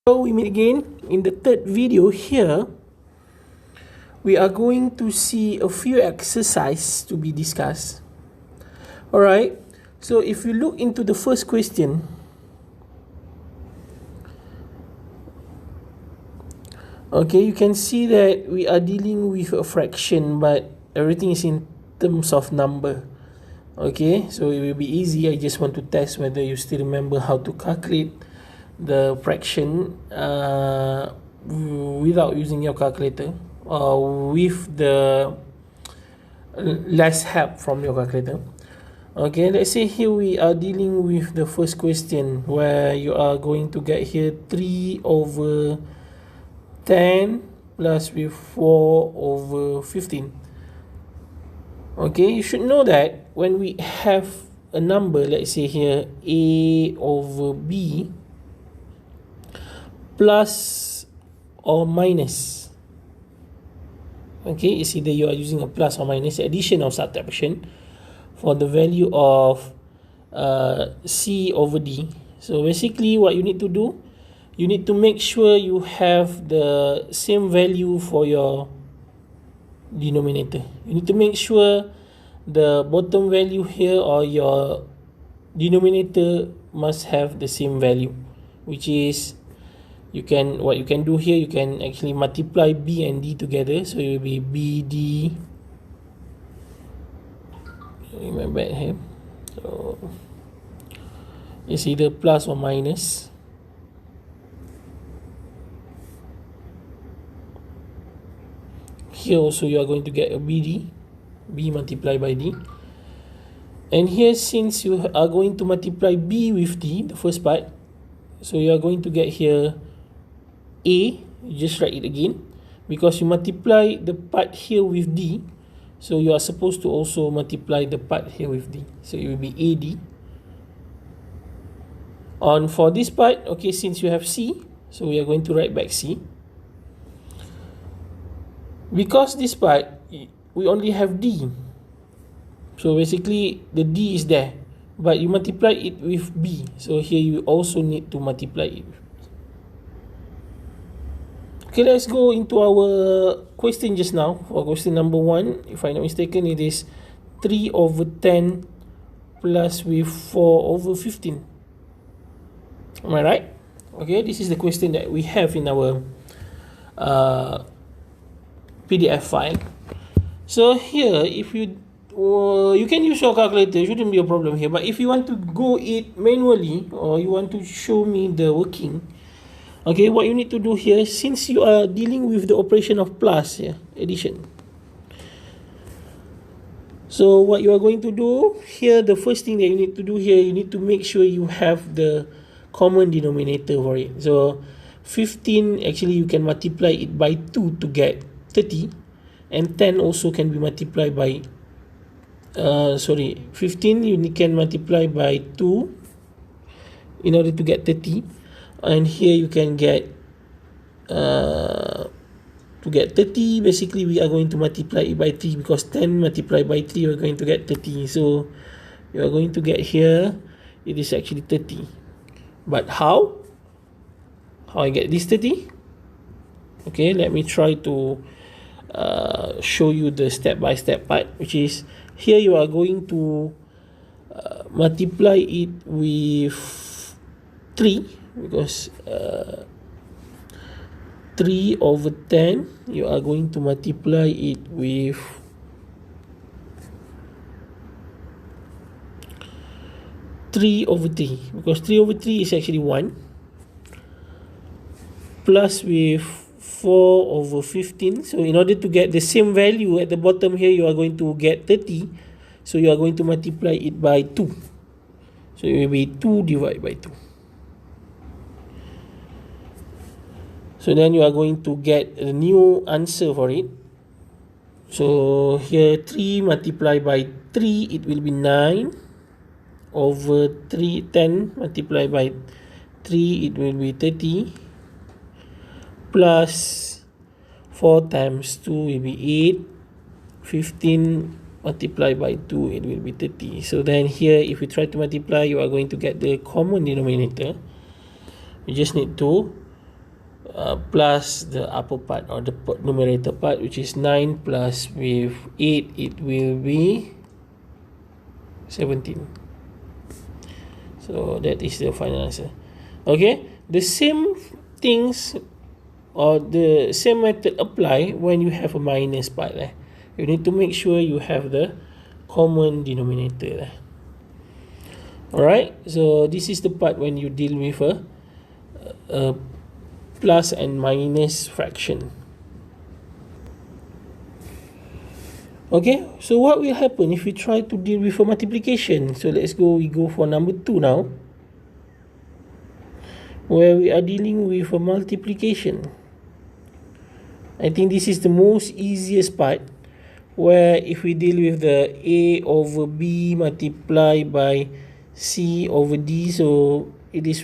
So we meet again in the third video. Here we are going to see a few exercises to be discussed. Alright, so if you look into the first question, okay, you can see that we are dealing with a fraction, but everything is in terms of number. Okay, so it will be easy. I just want to test whether you still remember how to calculate the fraction without using your calculator, or with the less help from your calculator. Okay, let's say here we are dealing with the first question, where you are going to get here 3 over 10 plus with 4 over 15. Okay, you should know that when we have a number, let's say here a over b plus or minus, okay, it's either you are using a plus or minus, addition or subtraction, for the value of c over d. So basically what you need to do, you need to make sure you have the same value for your denominator. You need to make sure the bottom value here or your denominator must have the same value, which is what you can do here, you can actually multiply b and d together, so it will be bd. My bad here, so it's either plus or minus. Here also you are going to get a bd, b multiplied by d. And here, since you are going to multiply b with d, the first part, so you are going to get here a, you just write it again, because you multiply the part here with d, so you are supposed to also multiply the part here with d, so it will be ad. On for this part, okay, since you have c, so we are going to write back c. Because this part we only have d, so basically the d is there, but you multiply it with b, so here you also need to multiply it. Okay, let's go into our question just now. For question number 1, if I'm not mistaken, it is 3 over 10 plus with 4 over 15. Am I right? Okay, this is the question that we have in our PDF file. So here, if you can use your calculator, shouldn't be a problem here. But if you want to go it manually, or you want to show me the working, okay, what you need to do here, since you are dealing with the operation of plus, addition, so what you are going to do here, the first thing that you need to do here, you need to make sure you have the common denominator for it. So 15, actually you can multiply it by 2 to get 30, and 10 also can be multiplied by 15 you can multiply by 2 in order to get 30, and here you can get to get 30, basically we are going to multiply it by 3, because 10 multiplied by 3 you are going to get 30, so you are going to get here, it is actually 30. But how I get this 30? Okay, let me try to show you the step-by-step part, which is here you are going to multiply it with 3, because 3 over 10 you are going to multiply it with 3 over 3, because 3 over 3 is actually 1, plus with 4 over 15. So in order to get the same value at the bottom here, you are going to get 30, so you are going to multiply it by 2, so it will be 2 divided by 2. So then you are going to get a new answer for it. So here 3 multiplied by 3, it will be 9 over 10 multiplied by 3, it will be 30, plus 4 times 2 will be 8, 15 multiplied by 2, it will be 30. So then here, if you try to multiply, you are going to get the common denominator. You just need to plus the upper part or the numerator part, which is 9 plus with 8, it will be 17. So that is the final answer. Okay, the same things or the same method apply when you have a minus part. You need to make sure you have the common denominator. Alright, so this is the part when you deal with a plus and minus fraction. Okay, so what will happen if we try to deal with a multiplication? So we go for number 2 now, where we are dealing with a multiplication. I think this is the most easiest part, where if we deal with the A over B multiplied by C over D, so it is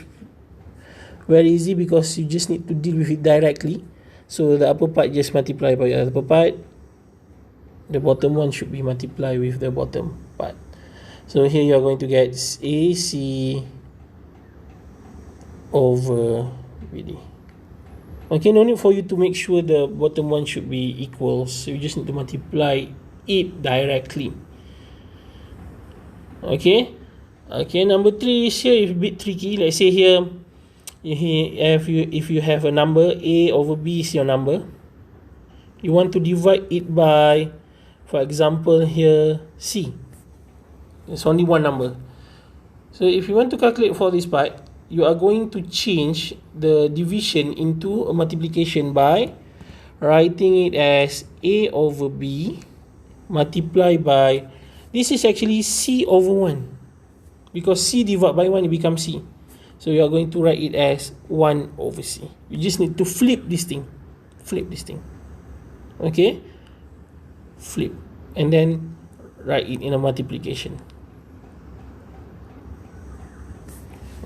very easy because you just need to deal with it directly. So the upper part just multiply by the upper part, the bottom one should be multiplied with the bottom part. So here you are going to get AC over BD. Okay, no need for you to make sure the bottom one should be equal, so you just need to multiply it directly. Okay, number 3 is here, is a bit tricky. Let's say here, if you have a number, A over B is your number, you want to divide it by, for example here, C. There's only one number. So if you want to calculate for this part, you are going to change the division into a multiplication by writing it as A over B multiplied by, this is actually C over 1, because C divided by 1, it becomes C. So you are going to write it as 1 over C. You just need to flip this thing. Okay, flip, and then write it in a multiplication.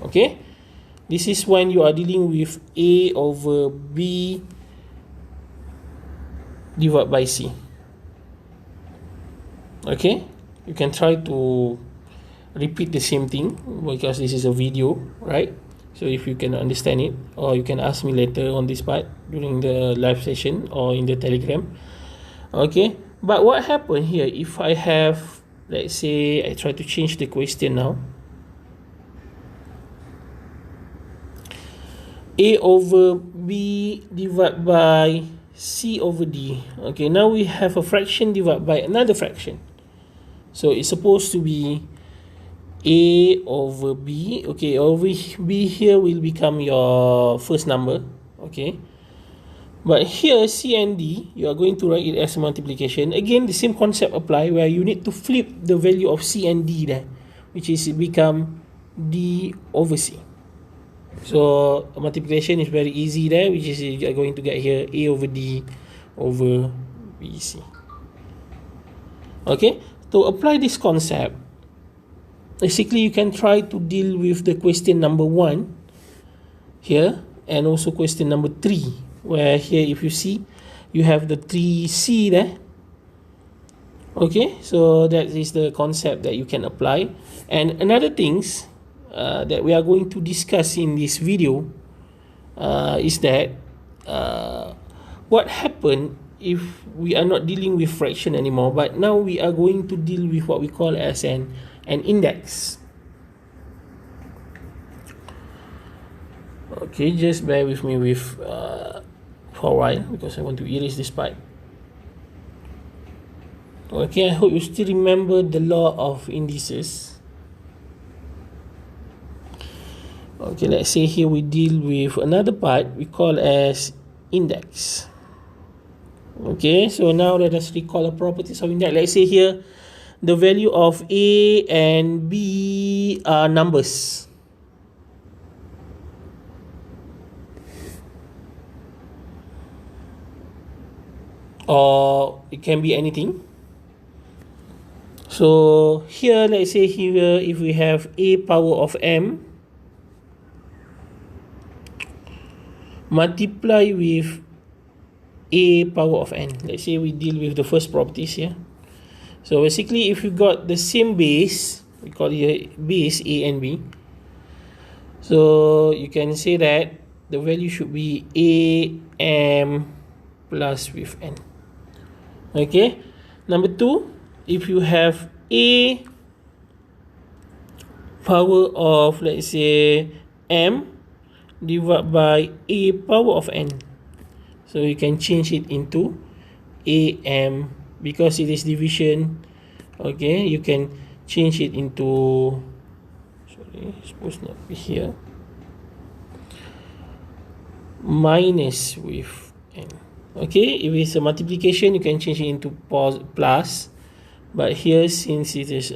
Okay, this is when you are dealing with A over B divided by C. Okay, you can try to repeat the same thing because this is a video, right? So if you can understand it, or you can ask me later on this part during the live session or in the Telegram. Okay, but what happened here if I have, let's say I try to change the question now. A over B divided by C over D. Okay, now we have a fraction divided by another fraction. So it's supposed to be A over B. Okay, over B here will become your first number. Okay, but here C and D, you are going to write it as a multiplication. Again, the same concept apply, where you need to flip the value of C and D there, which is become D over C. So multiplication is very easy there, which is you are going to get here A over D over BC. Okay, to apply this concept, basically you can try to deal with the question number 1 here, and also question number 3, where here if you see, you have the 3C there. Okay, so that is the concept that you can apply. And another things that we are going to discuss in this video is that what happened if we are not dealing with fraction anymore, but now we are going to deal with what we call as an index. Okay, just bear with me for a while because I want to erase this part. Okay, I hope you still remember the law of indices. Okay, let's say here we deal with another part we call as index. Okay, so now let us recall the properties of index. Let's say here the value of A and B are numbers. Or it can be anything. So here, let's say here, if we have A power of M multiply with A power of N. Let's say we deal with the first properties here. So basically, if you got the same base, we call it base A and B. So you can say that the value should be am plus with n. Okay, number 2, if you have a power of, let's say, m divided by a power of n, so you can change it into am, because it is division. Okay, you can change it into, sorry, it's supposed not be here, minus with n. Okay, if it's a multiplication, you can change it into plus, but here, since it is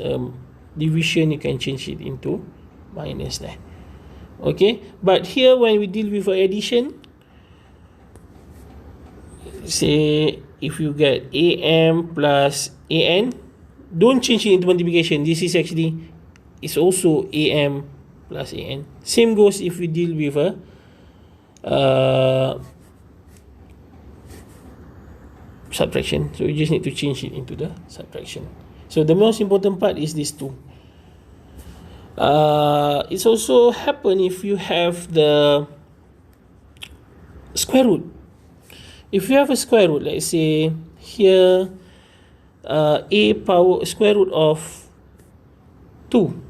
division, you can change it into minus there. Okay, but here when we deal with addition, say if you get am plus an, don't change it into multiplication. This is actually, it's also am plus an. Same goes if we deal with a subtraction, so you just need to change it into the subtraction. So the most important part is these two. It's also happen if you have the square root. If you have a square root, let's say here a power square root of 2,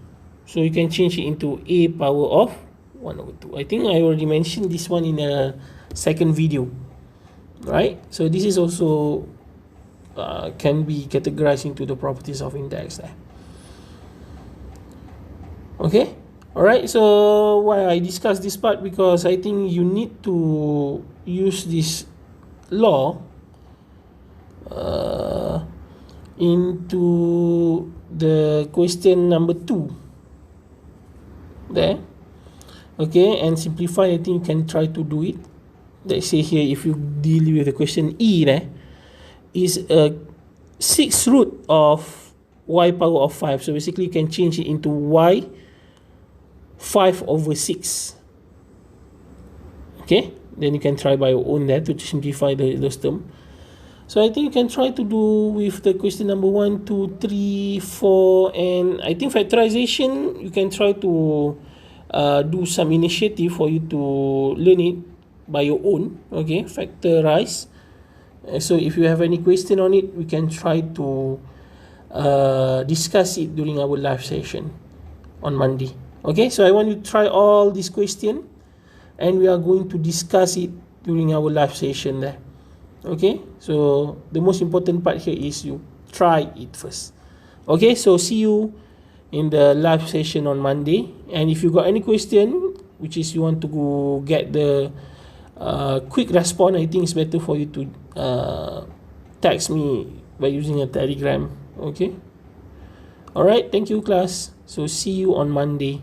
so you can change it into a power of 1 over 2. I think I already mentioned this one in a second video, right? So this is also can be categorized into the properties of index there. Okay, all right. So why I discuss this part, because I think you need to use this law into the question number 2 there. Okay, and simplify. I think you can try to do it. Let's say here, if you deal with the question E there, is a 6th root of y power of 5. So basically you can change it into y 5 over 6. Okay, then you can try by your own there to simplify those terms. So I think you can try to do with the question number 1, 2, 3, 4, and I think factorization, you can try to do some initiative for you to learn it by your own. Okay, factorize. So if you have any question on it, we can try to discuss it during our live session on Monday. Okay, so I want you to try all these questions, and we are going to discuss it during our live session there. Okay, so the most important part here is you try it first. Okay, so see you in the live session on Monday. And if you got any question, which is you want to go get the quick response, I think it's better for you to text me by using a Telegram. Okay, all right, thank you class. So see you on Monday.